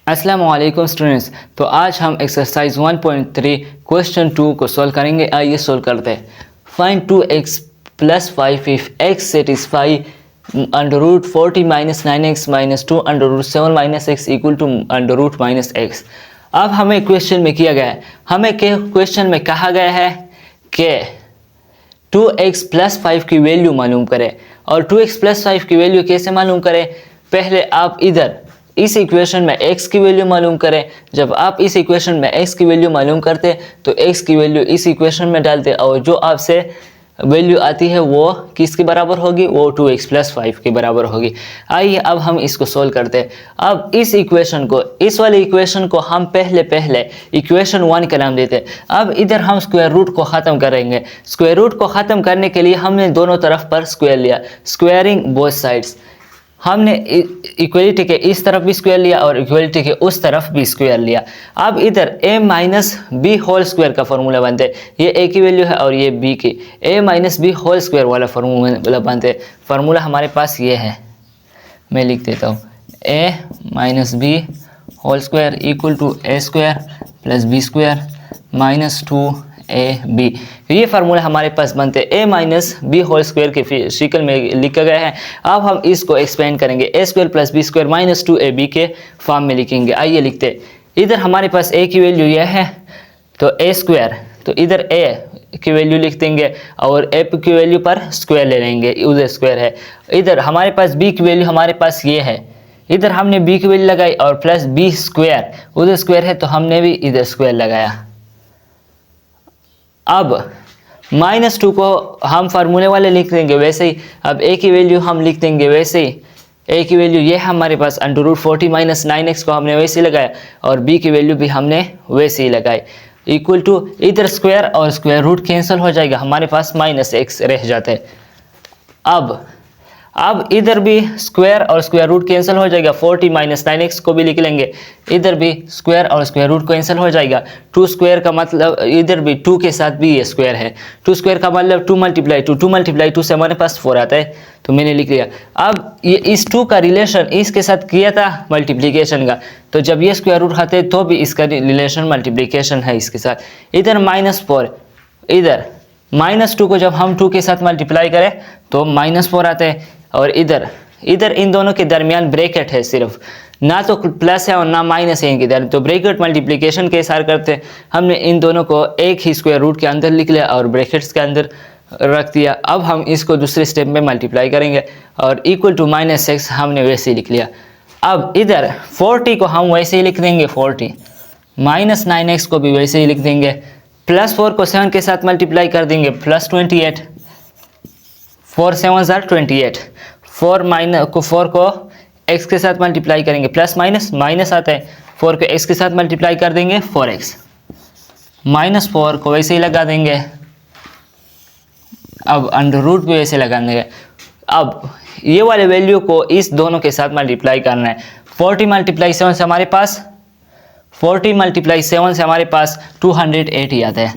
अस्सलामु अलैकुम स्टूडेंट्स। तो आज हम एक्सरसाइज 1.3 क्वेश्चन 2 को सॉल्व करेंगे। आइए सॉल्व करते हैं। Find 2x plus 5 if x satisfy under root 40 minus 9x minus 2 under root 7 minus x equal to under root minus x. अब हमें क्वेश्चन में किया गया है, हमें क्वेश्चन में कहा गया है कि 2x प्लस 5 की वैल्यू मालूम करें। और 2x प्लस 5 की वैल्यू कैसे मालूम करें? पहले आप इधर इस इक्वेशन में x की वैल्यू मालूम करें। जब आप इस इक्वेशन में x की वैल्यू मालूम करते तो x की वैल्यू इस इक्वेशन में डालते और जो आपसे वैल्यू आती है वो किसके बराबर होगी? वो 2x प्लस 5 के बराबर होगी। आइए अब हम इसको सोल्व करते हैं। अब इस इक्वेशन को, इस वाले इक्वेशन को हम पहले इक्वेशन 1 का नाम देते हैं। अब इधर हम स्क्वायर रूट को ख़त्म करेंगे। स्क्वायर रूट को ख़त्म करने के लिए हमने दोनों तरफ पर स्क्वायर लिया, स्क्वायरिंग बोथ साइड्स। हमने इक्वलिटी के इस तरफ भी स्क्वायर लिया और इक्वलिटी के उस तरफ भी स्क्वायर लिया। अब इधर a minus B whole square का फॉर्मूला बनते हैं। ये a की वैल्यू है और ये b की, a minus B whole square वाला फॉर्मूला बनते हैं। फार्मूला हमारे पास ये है, मैं लिख देता हूँ। a minus B whole square equal to a square plus b square minus 2ab। ये फार्मूला हमारे पास बनते हैं। a minus B whole square के शिकल में लिखा गया है। अब हम इसको एक्सपेंड करेंगे, a square plus B square minus 2ab के फॉर्म में लिखेंगे। आइए लिखते हैं। इधर हमारे पास a की वैल्यू यह है तो a स्क्वायर, तो इधर a की वैल्यू लिख देंगे और a की वैल्यू पर स्क्वायर ले लेंगे, उधर स्क्वायर है। इधर हमारे पास b की वैल्यू हमारे पास ये है, इधर हमने b की वैल्यू लगाई और प्लस b स्क्वायर, उधर स्क्वायर है तो हमने भी इधर स्क्वायर लगाया। अब -2 को हम फार्मूले वाले लिख देंगे वैसे ही। अब a की वैल्यू हम लिख देंगे वैसे ही। a की वैल्यू ये हमारे पास अंडर रूट 40 माइनस 9x को हमने वैसे ही लगाया और b की वैल्यू भी हमने वैसे ही लगाई इक्वल टू, इधर स्क्वायर और स्क्वायर रूट कैंसिल हो जाएगा, हमारे पास माइनस x रह जाता है। अब इधर भी स्क्वायर और स्क्वायर रूट कैंसिल हो जाएगा, 40 माइनस 9x को भी लिख लेंगे। इधर भी स्क्वायर और स्क्वायर रूट कैंसिल हो जाएगा। 2 स्क्वायर का मतलब इधर भी 2 के साथ भी ये स्क्वायर है। 2 स्क्वायर का मतलब 2 मल्टीप्लाई 2 से हमारे पास 4 आता है, तो मैंने लिख लिया। अब ये इस 2 का रिलेशन इसके साथ किया था मल्टीप्लीकेशन का, तो जब ये स्क्वायर रूट आते तो भी इसका रिलेशन मल्टीप्लीकेशन है इसके साथ। इधर -4, इधर -2 को जब हम 2 के साथ मल्टीप्लाई करें तो -4 आते हैं। और इधर इन दोनों के दरमियान ब्रैकेट है, सिर्फ ना तो प्लस है और ना माइनस है इनके दरमियान, तो ब्रैकेट मल्टीप्लिकेशन के इशारा करते हैं। हमने इन दोनों को एक ही स्क्वायर रूट के अंदर लिख लिया और ब्रैकेट्स के अंदर रख दिया। अब हम इसको दूसरे स्टेप में मल्टीप्लाई करेंगे और इक्वल टू -x हमने वैसे ही लिख लिया। अब इधर 40 को हम वैसे ही लिख देंगे 40, माइनस 9x को भी वैसे ही लिख देंगे, प्लस 4 को 7 के साथ मल्टीप्लाई कर देंगे प्लस 28, 4 7 28, 4 को x के साथ मल्टीप्लाई करेंगे प्लस माइनस आता है, 4 को x के साथ मल्टीप्लाई कर देंगे 4x, -4 को वैसे ही लगा देंगे। अब अंडर रूट भी वैसे लगा देंगे। अब ये वाले वैल्यू को इस दोनों के साथ मल्टीप्लाई करना है। 40 मल्टीप्लाई 7 से हमारे पास 280 आता है,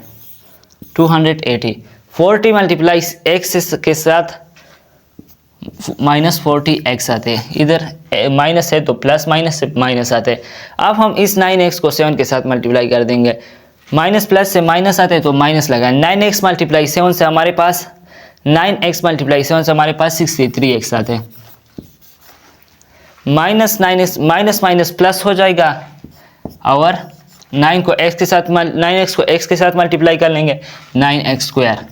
280। 40 मल्टीप्लाई x के साथ -40x आते हैं, इधर माइनस है तो प्लस माइनस से माइनस आते हैं। अब हम इस 9x को 7 के साथ मल्टीप्लाई कर देंगे, माइनस प्लस से माइनस आते हैं तो माइनस लगाएं। 9x मल्टीप्लाई 7 से हमारे पास 9x मल्टीप्लाई 7 से हमारे पास 63x आते हैं। माइनस प्लस हो जाएगा और 9x को x के साथ मल्टीप्लाई कर लेंगे, 9x square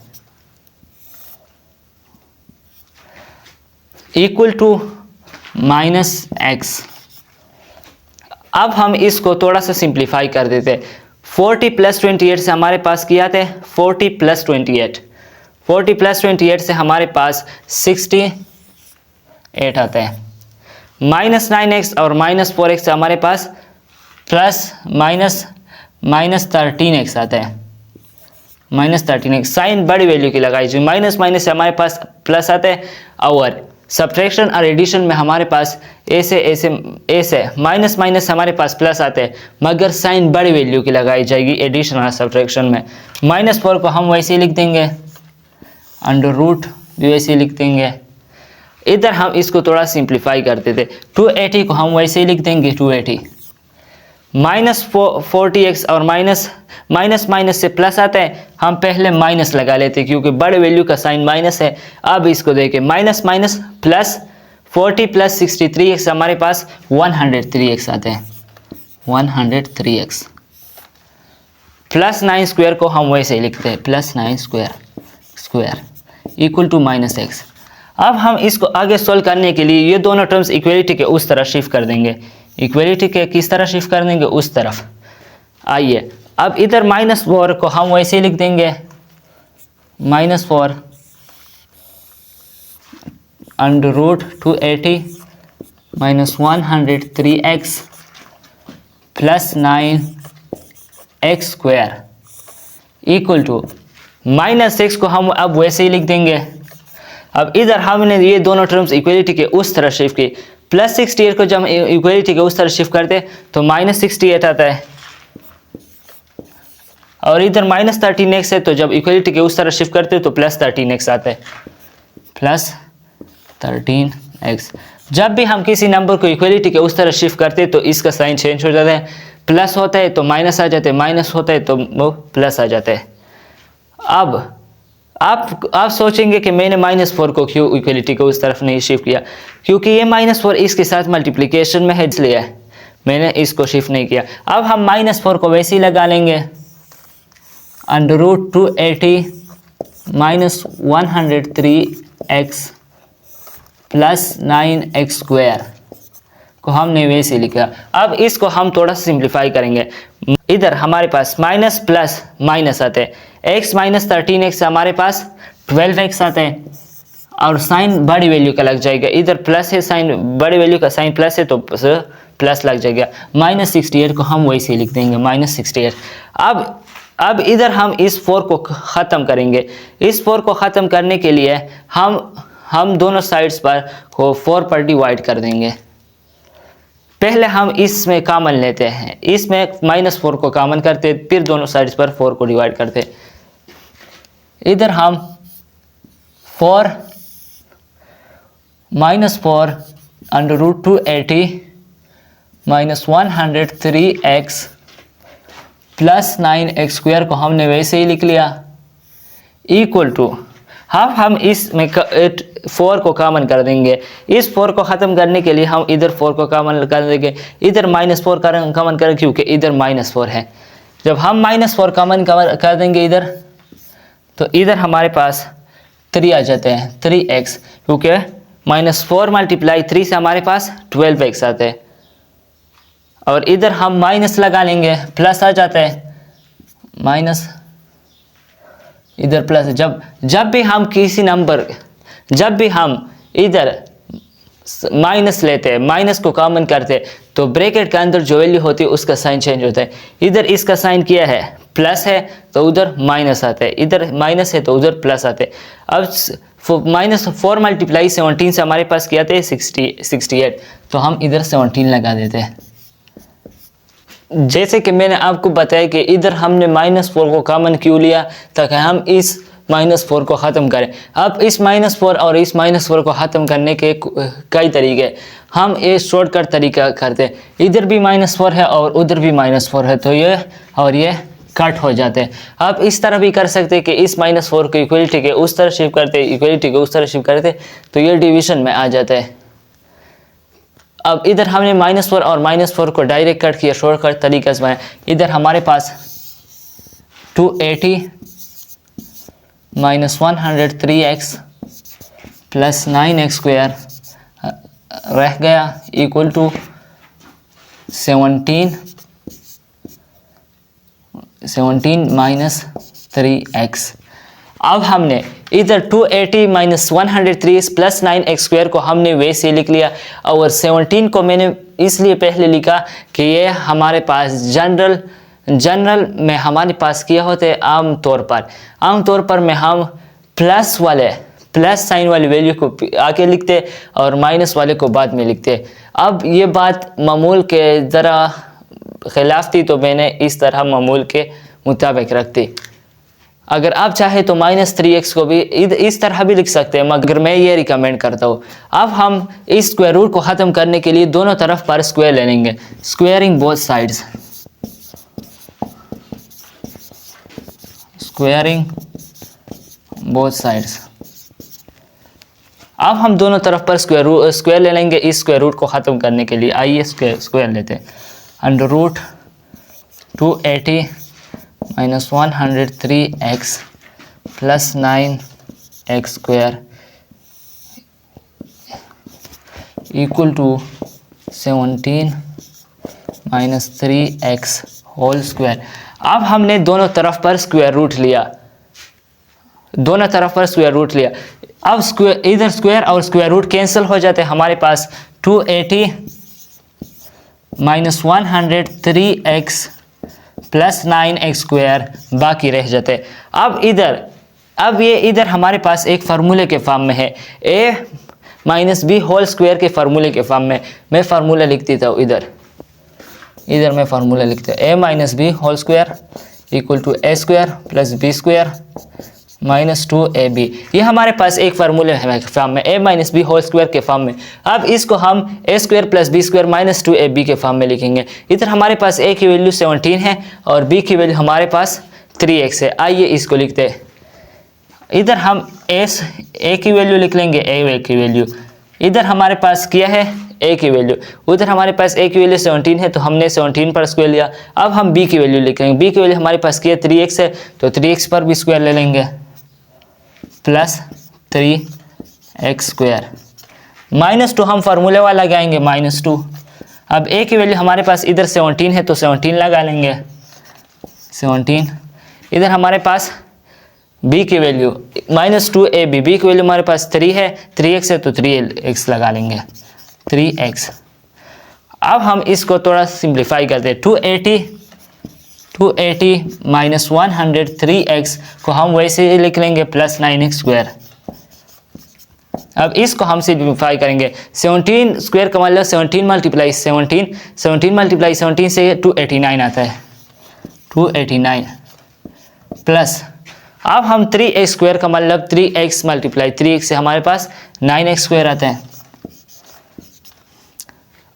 equal to -x। अब हम इसको थोड़ा सा सिंप्लीफाई कर देते हैं। 40 प्लस 28 से हमारे पास क्या आते हैं? 40 प्लस 28 से हमारे पास 68 आता है। -9x और -4x से हमारे पास प्लस माइनस 13x आता है, -13x। साइन बड़ी वैल्यू की लगाई जो माइनस से हमारे पास प्लस आता है और सब्ट्रैक्शन और एडिशन में हमारे पास ऐसे माइनस हमारे पास प्लस आते हैं, मगर साइन बड़ी वैल्यू की लगाई जाएगी एडिशन और सब्ट्रैक्शन में। -4 को हम वैसे ही लिख देंगे, अंडर रूट भी वैसे ही लिख देंगे। इधर हम इसको थोड़ा सिंप्लीफाई करते थे, 280 को हम वैसे ही लिख देंगे 280, -40x और माइनस माइनस से प्लस आता है, हम पहले माइनस लगा लेते हैं क्योंकि बड़े वैल्यू का साइन माइनस है। अब इसको देखें, minus minus plus 40 plus 63x, हमारे पास 103x आते हैं, 103x। प्लस 9 स्क्वायर को हम वैसे ही लिखते हैं, plus 9 square equal to minus x. अब हम इसको आगे सोल्व करने के लिए ये दोनों टर्म्स इक्वलिटी के उस तरफ शिफ्ट कर देंगे। इक्वलिटी के किस तरह शिफ्ट कर देंगे? उस तरफ। आइए अब इधर -4 को हम वैसे ही लिख देंगे, -4 under root 280 minus 103x plus 9x square equal to -6 को हम अब वैसे ही लिख देंगे। अब इधर हमने ये दोनों टर्म्स इक्वलिटी के उस तरफ शिफ्ट की। प्लस 68 को जब हम इक्वलिटी के उस तरफ शिफ्ट करते तो -68 आता है, और इधर -13x है, तो जब इक्वलिटी के उस तरफ शिफ्ट करते तो प्लस 13x आता है, प्लस 13x। जब भी हम किसी नंबर को इक्वलिटी के उस तरफ शिफ्ट करते तो इसका साइन चेंज हो जाता है, प्लस होता है तो माइनस आ जाते हैं, माइनस होता है तो वो प्लस आ जाता है। अब आप सोचेंगे कि मैंने -4 को क्यों इक्वलिटी के उस तरफ नहीं शिफ्ट किया, क्योंकि ये -4 इसके साथ मल्टीप्लिकेशन में है, इसलिए मैंने इसको शिफ्ट नहीं किया। अब हम -4 को वैसे ही लगा लेंगे, under root 280 minus 103x plus 9x square को हमने वैसे लिखा। अब इसको हम थोड़ा सिंप्लीफाई करेंगे। इधर हमारे पास माइनस प्लस माइनस आते हैं, x माइनस 13x हमारे पास 12x आते हैं, और साइन बड़ी वैल्यू का लग जाएगा। इधर प्लस है, साइन बड़ी वैल्यू का साइन प्लस है तो प्लस लग जाएगा। -68 को हम वैसे ही लिख देंगे, -68। अब इधर हम इस 4 को ख़त्म करेंगे। इस 4 को ख़त्म करने के लिए हम दोनों साइड्स पर को 4 पर डिवाइड कर देंगे। पहले हम इसमें कॉमन लेते हैं, इसमें -4 को कॉमन करते, फिर दोनों साइड्स पर 4 को डिवाइड करते। इधर हम 4 -4 under root 280 minus 103x plus 9x square को हमने वैसे ही लिख लिया, इक्वल टू हम इसमें 4 को कॉमन कर देंगे। इस 4 को ख़त्म करने के लिए हम इधर 4 को कॉमन कर देंगे, इधर -4 कॉमन करें क्योंकि इधर -4 है। जब हम -4 कॉमन कर देंगे इधर, तो इधर हमारे पास 3 आ जाते हैं, 3x, क्योंकि -4 मल्टीप्लाई 3 से हमारे पास 12x आते हैं। और इधर हम माइनस लगा लेंगे, प्लस आ जाता है, माइनस इधर प्लस। जब भी हम किसी नंबर, जब भी हम इधर माइनस लेते हैं, माइनस को कॉमन करते, तो ब्रैकेट के अंदर जो वैल्यू होती है उसका साइन चेंज होता है। इधर इसका साइन क्या है? प्लस है, तो उधर माइनस आता है, इधर माइनस है तो उधर प्लस आते हैं। अब -4 मल्टीप्लाई 17 से हमारे पास क्या आते हैं? 68, तो हम इधर 17 लगा देते हैं। जैसे कि मैंने आपको बताया कि इधर हमने -4 को कॉमन क्यों लिया, ताकि हम इस -4 को ख़त्म करें। अब इस -4 और इस -4 को ख़त्म करने के कई तरीके, हम ये शॉर्टकट तरीका करते हैं। इधर भी -4 है और उधर भी -4 है, तो ये और ये कट हो जाते हैं। अब इस तरह भी कर सकते हैं कि इस -4 को इक्वलिटी के उस तरह शिफ्ट करते, इक्वलिटी के उस तरह शिफ्ट करते, तो ये डिवीज़न में आ जाता है। अब इधर हमने -4 और -4 को डायरेक्ट कट किया, शॉर्टकट तरीके से बनाया। इधर हमारे पास 280 minus 103x plus 9x square रह गया, इक्वल टू 17 माइनस 3x। अब हमने इधर 280 माइनस 103 प्लस 9x स्क्वायर को हमने वैसे लिख लिया, और 17 को मैंने इसलिए पहले लिखा कि ये हमारे पास जनरल में हमारे पास क्या होते हैं, आमतौर पर में हम प्लस साइन वाली वैल्यू को आगे लिखते और माइनस वाले को बाद में लिखते। अब ये बात मामूल के ज़रा खिलाफ थी, तो मैंने इस तरह मामूल के मुताबिक रखती। अगर आप चाहे तो -3x को भी इस तरह भी लिख सकते हैं, मगर मैं ये रिकमेंड करता हूँ। अब हम इस स्क्वायर रूट को ख़त्म करने के लिए दोनों तरफ पर स्क्वायर ले लेंगे, squaring both sides. Squaring both sides. अब हम दोनों तरफ पर स्क्वायर ले लेंगे इस स्क्वायर रूट को ख़त्म करने के लिए। आइए स्क्वायर लेते हैं। Under root 280 minus 103x plus 9x square equal to 17 minus 3x whole square. अब हमने दोनों तरफ पर स्क्वायर रूट लिया, दोनों तरफ पर स्क्वायर रूट लिया। अब स्क्वायर, इधर स्क्वायर और स्क्वायर रूट कैंसिल हो जाते हैं। हमारे पास 280 minus 103x plus 9x square बाकी रह जाते। अब ये इधर हमारे पास एक फार्मूले के फॉर्म में है, a minus B whole square के फार्मूले के फॉर्म में। मैं फार्मूला लिख देता हूँ इधर मैं फार्मूला लिखता हूँ। a minus B whole square equal to a square plus B square minus 2ab। ये हमारे पास एक फार्मूले है फॉर्म में, a minus B whole square के फॉर्म में। अब इसको हम a square plus B square minus 2ab के फॉर्म में लिखेंगे। इधर हमारे पास a की वैल्यू 17 है और b की वैल्यू हमारे पास 3x है। आइए इसको लिखते हैं। इधर हम a की वैल्यू लिख लेंगे, a की वैल्यू इधर हमारे पास किया है a की वैल्यू, उधर हमारे पास a की वैल्यू 17 है तो हमने 17 पर स्क्वायर लिया। अब हम b की वैल्यू लिख लेंगे, b की वैल्यू हमारे पास किया 3x है तो 3x पर भी स्क्वायर ले लेंगे प्लस 3x स्क्वायर माइनस 2 हम फार्मूले वाला लगाएंगे माइनस 2। अब a की वैल्यू हमारे पास इधर 17 है तो 17 लगा लेंगे 17। इधर हमारे पास b की वैल्यू माइनस 2ab, b की वैल्यू हमारे पास 3 है, 3x है तो 3x लगा लेंगे 3x। अब हम इसको थोड़ा सिंप्लीफाई करते हैं। 280 माइनस 103x को हम वैसे ही लिख लेंगे प्लस 9x स्क्वायर। अब इसको हम सिंप्लीफाई करेंगे। 17 स्क्वायर का मतलब 17 मल्टीप्लाई 17, 17 मल्टीप्लाई 17 से 289 आता है 289 प्लस अब हम 3x स्क्वायर का मतलब 3x मल्टीप्लाई 3x से हमारे पास 9x स्क्वायर आता है।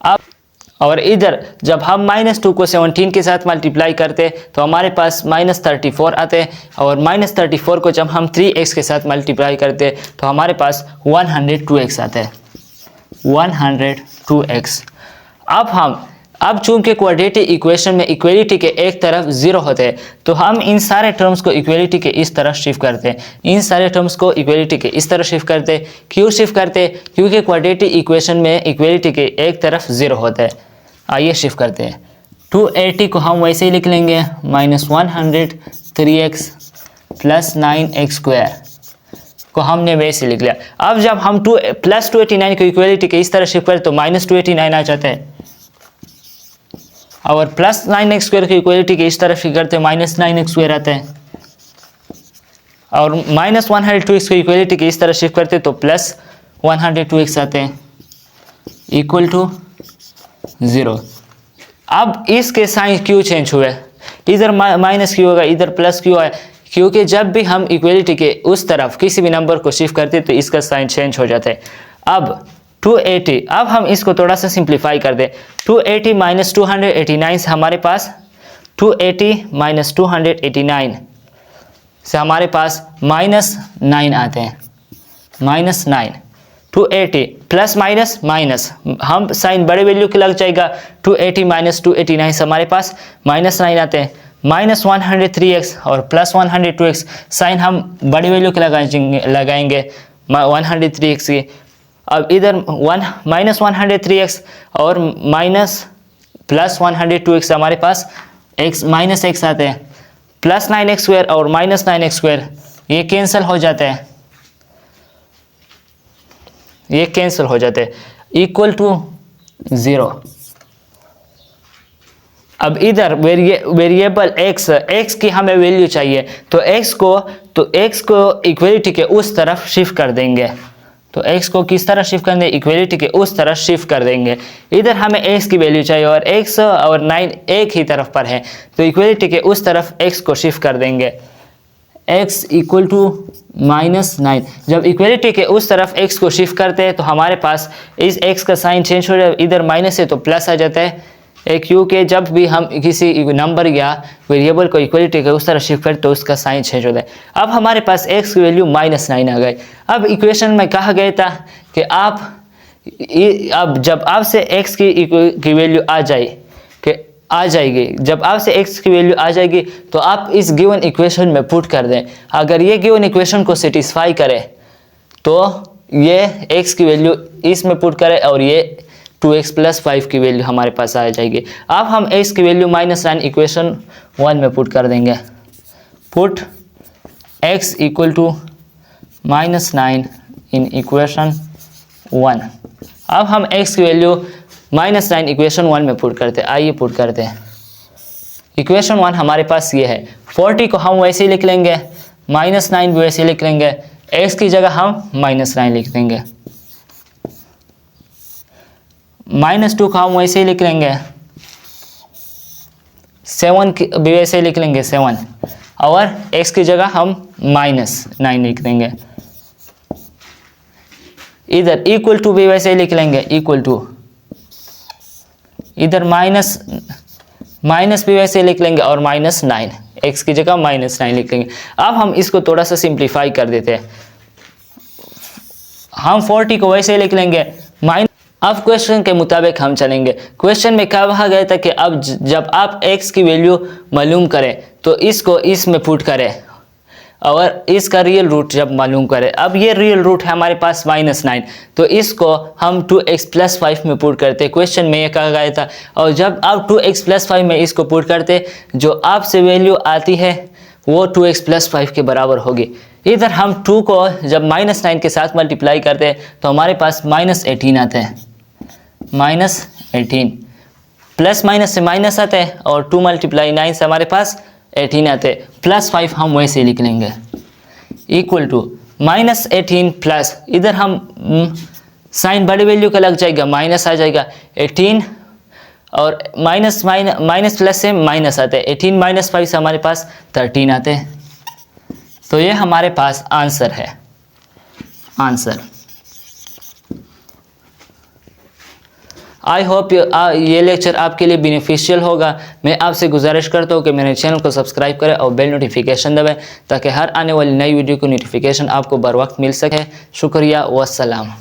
अब और इधर जब हम -2 को 17 के साथ मल्टीप्लाई करते तो हमारे पास -34 आते हैं और -34 को जब हम 3x के साथ मल्टीप्लाई करते तो हमारे पास 102x आता है 102x। अब चूंकि क्वाड्रेटिक इक्वेशन में इक्वलिटी के एक तरफ 0 होते हैं तो हम इन सारे टर्म्स को इक्वलिटी के इस तरफ शिफ्ट करते हैं, इन सारे टर्म्स को इक्वलिटी के इस तरफ शिफ्ट करते हैं। क्यों शिफ्ट करते हैं? क्योंकि क्वाड्रेटिक इक्वेशन में इक्वलिटी के एक तरफ 0 होता है। आइए शिफ्ट करते हैं। 280 को हम वैसे ही लिख लेंगे minus 103x plus 9x square को हमने वैसे लिख लिया। अब जब हम प्लस 289 को इक्वलिटी के इस तरह शिफ्ट करें तो माइनस 289 आ जाता है और प्लस 9x स्क्वायर की इक्वलिटी के इस तरफ शिफ्ट करते माइनस 9x स्क्वायर आता है और माइनस 102x की इक्वलिटी के इस तरह शिफ्ट करते तो प्लस 102x आते हैं इक्वल टू 0। अब इसके साइन क्यों चेंज हुए? इधर माइनस क्यों होगा, इधर प्लस क्यों है? क्योंकि जब भी हम इक्वलिटी के उस तरफ किसी भी नंबर को शिफ्ट करते तो इसका साइन चेंज हो जाता है। अब 280, अब हम इसको थोड़ा सा सिंप्लीफाई कर दें। 280 माइनस 289 से हमारे पास 280 माइनस 289 से हमारे पास -9 आते हैं -9। 280 प्लस माइनस माइनस हम साइन बड़े वैल्यू के लग जाएगा। 280 माइनस 289 से हमारे पास -9 आते हैं माइनस 103x और प्लस 102x साइन हम बड़ी वैल्यू के लगाएंगे 103x की। अब इधर माइनस 103x और माइनस प्लस 102x हमारे पास माइनस x आते हैं प्लस 9x स्क्वायर और माइनस 9x स्क्वायर ये कैंसिल हो जाते हैं, ये कैंसिल हो जाते हैं इक्वल टू 0। अब इधर वेरिएबल x की हमें वैल्यू चाहिए तो x को इक्वलिटी के उस तरफ शिफ्ट कर देंगे। तो x को किस तरह शिफ्ट कर देंगे? इक्वलिटी के उस तरफ शिफ्ट कर देंगे। इधर हमें x की वैल्यू चाहिए और x और 9 एक ही तरफ पर है तो इक्वलिटी के उस तरफ x को शिफ्ट कर देंगे x इक्वल टू -9। जब इक्वलिटी के उस तरफ x को शिफ्ट करते हैं तो हमारे पास इस x का साइन चेंज हो जाए, इधर माइनस है तो प्लस आ जाता है एक यू के जब भी हम किसी नंबर या वेरिएबल को इक्वलिटी के उस तरह शिफ्ट करें तो उसका साइन चेंज होता है। अब हमारे पास x की वैल्यू -9 आ गई। अब इक्वेशन में कहा गया था कि अब जब आपसे x की वैल्यू आ जाएगी, जब आपसे x की वैल्यू आ जाएगी तो आप इस गिवन इक्वेशन में पुट कर दें। अगर ये गिवन इक्वेशन को सेटिस्फाई करे तो ये x की वैल्यू इसमें पुट करें और ये 2x + 5 की वैल्यू हमारे पास आ जाएगी। अब हम x की वैल्यू -9 इक्वेशन 1 में पुट कर देंगे। Put x = -9 in equation 1। अब हम x की वैल्यू -9 इक्वेशन 1 में पुट करते हैं। आइए पुट करते हैं। इक्वेशन 1 हमारे पास ये है। 40 को हम वैसे ही लिख लेंगे, -9 भी वैसे ही लिख लेंगे, x की जगह हम -9 लिख देंगे। -2 को हम वैसे ही लिख लेंगे, 7 भी वैसे ही लिख लेंगे 7, और x की जगह हम -9 लिख देंगे। इधर इक्वल टू भी वैसे ही लिख लेंगे, इक्वल टू। इधर माइनस भी वैसे लिख लेंगे और -9, x की जगह -9 लिख लेंगे। अब हम इसको थोड़ा सा सिंप्लीफाई कर देते हैं। हम 40 को वैसे लिख लेंगे अब क्वेश्चन के मुताबिक हम चलेंगे। क्वेश्चन में कहा गया था कि अब जब आप x की वैल्यू मालूम करें तो इसको इसमें पुट करें और इसका रियल रूट जब मालूम करें। अब ये रियल रूट है हमारे पास -9, तो इसको हम 2x + 5 में पुट करते। क्वेश्चन में ये कहा गया था, और जब आप 2x + 5 में इसको पुट करते जो आपसे वैल्यू आती है वो 2x + 5 के बराबर होगी। इधर हम 2 को जब -9 के साथ मल्टीप्लाई करते हैं तो हमारे पास -18 आते हैं, -18 प्लस माइनस से माइनस आते हैं और 2 × 9 से हमारे पास 18 आते हैं। +5 हम वैसे लिख लेंगे, इक्वल टू -18 प्लस, इधर हम साइन बड़ी वैल्यू का लग जाएगा, माइनस आ जाएगा 18, और माइनस प्लस से माइनस आते हैं, 18 - 5 से हमारे पास 13 आते हैं। तो ये हमारे पास आंसर है, आंसर। आई होप ये लेक्चर आपके लिए बेनिफिशियल होगा। मैं आपसे गुजारिश करता हूँ कि मेरे चैनल को सब्सक्राइब करें और बेल नोटिफिकेशन दबाएं ताकि हर आने वाली नई वीडियो की नोटिफिकेशन आपको बर वक्त मिल सके। शुक्रिया, वस्सलाम।